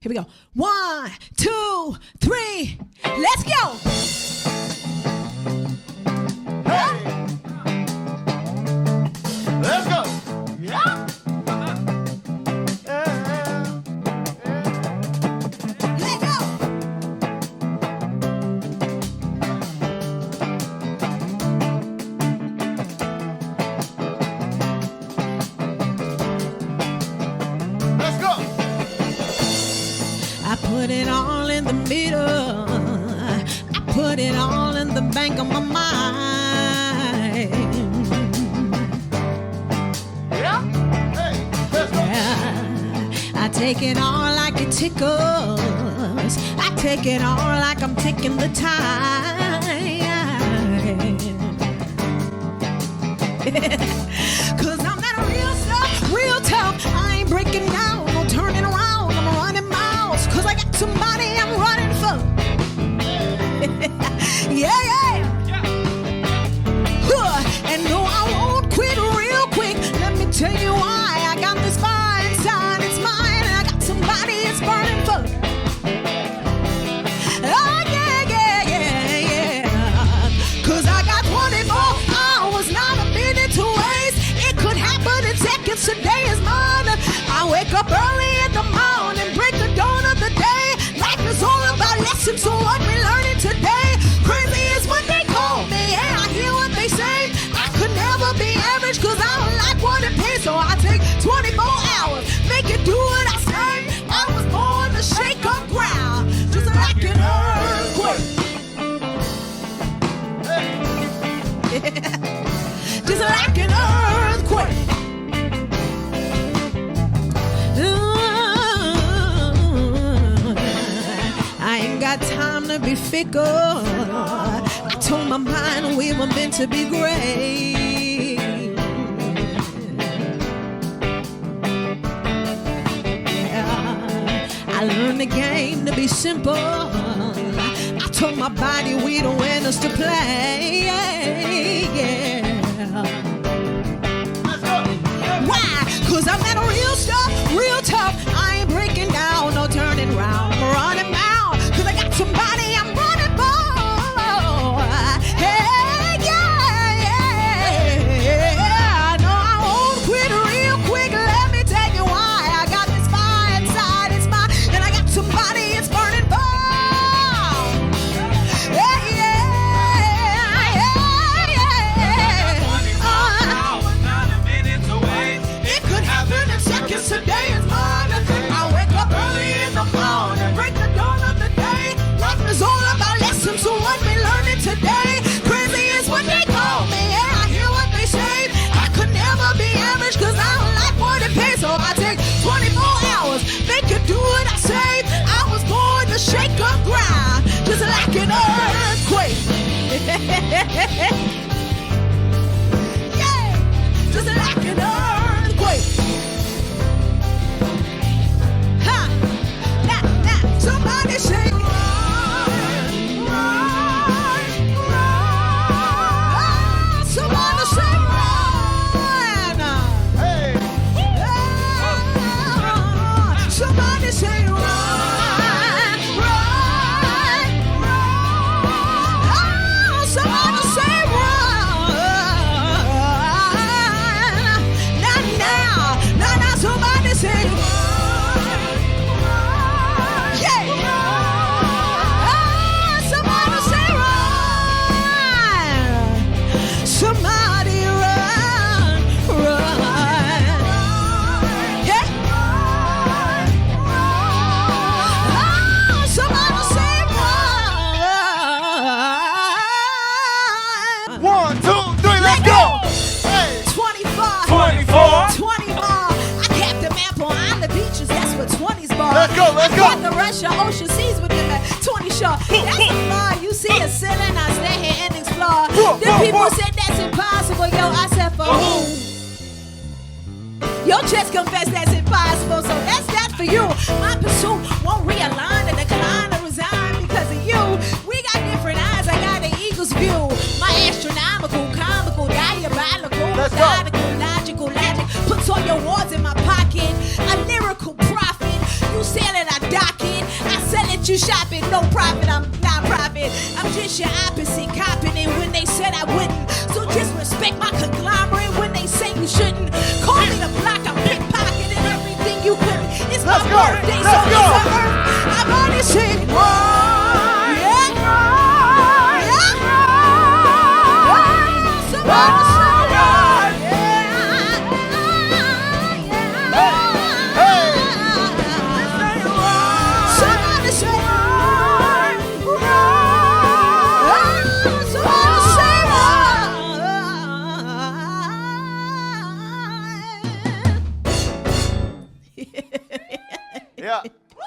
Here we go. 1, 2, 3. Let's go. Hey. Let's go. Yeah. Let go. Let's go. I put it all in the middle. I put it all in the bank of my mind. Yeah. Hey. Let's go. I take it all like it tickles. I take it all like I'm taking the time. 'Cause I'm that real stuff, real tough. I ain't breaking down, no turning around. I'm running miles, 'cause I got somebody I'm running for. Yeah, yeah. And no, I won't quit real quick. Let me tell you why. I got this fire inside, it's mine. And I got somebody it's burning for. Oh, yeah, yeah, yeah, yeah. 'Cause I got 24 hours, not a minute to waste. It could happen in seconds, today is mine. I wake up early in the morning, break the dawn of the day. Life is all about lessons, so what we learning today. Crazy is what they call me, yeah, I hear what they say. I could never be average, 'cause I don't like what it pays. So I take 24 hours, make it do what I say. I was born to shake up ground, just like an earthquake. Just like an earthquake. I ain't got time to be fickle. I told my mind we were meant to be great. I learned the game to be simple. I told my body we the winners to play. Why? 'Cause I'm that real stuff, real tough. I ain't breaking down, no turning round. I'm running out, 'cause I got somebody I'm running for. Hey, yeah, yeah. No, I won't quit real quick. Let me tell you why. I got this fire inside, it's mine. And I got somebody it's burning for. Yeah, yeah, yeah. It could happen in seconds, today is mine. I wake up early in the morning, break the dawn of the day. Life is all about lessons, so what we learning today. Crazy is what they call me, yeah, I hear what they say. I could never be average, 'cause I don't like what it pays. So I take 24 hours, make it do what I say. I was born to shake up ground, just like an earthquake. Yeah, just like an earthquake. Ha! Nah, nah, somebody say run, run, run. Somebody say run. Hey. Somebody say run, run, run. Somebody say run. Now, somebody say run. Yeah. Somebody say run. Somebody run, run. Yeah. Somebody say run. 1, 2, 3. Let's go. Hey. 24. 24. 20 ball. I kept the map on the beaches. That's what 20s ball. Let's go, let's I go. got the Russia ocean seas with them at 20 shore. That's the bar. You see a ceiling. I stay here and explore. The people said that's impossible. Yo, I said for who? Your chest confess that's impossible. So that's that for you. My pursuit won't realign and decline or resign because of you. We got different eyes. I got an eagle's view. My astronomical, comical, diabolical, Let's go. methodical, logical logic puts all your words in my pocket. A lyrical prophet. You said that I dock you shopping, no profit, I'm not profit. I'm just your opposite, copping it when they said I wouldn't. So just respect my conglomerate when they say you shouldn't. Call me the block, I'm pickpocketing everything you couldn't. It's my birthday, so it's a earth. I've already said yeah. Somebody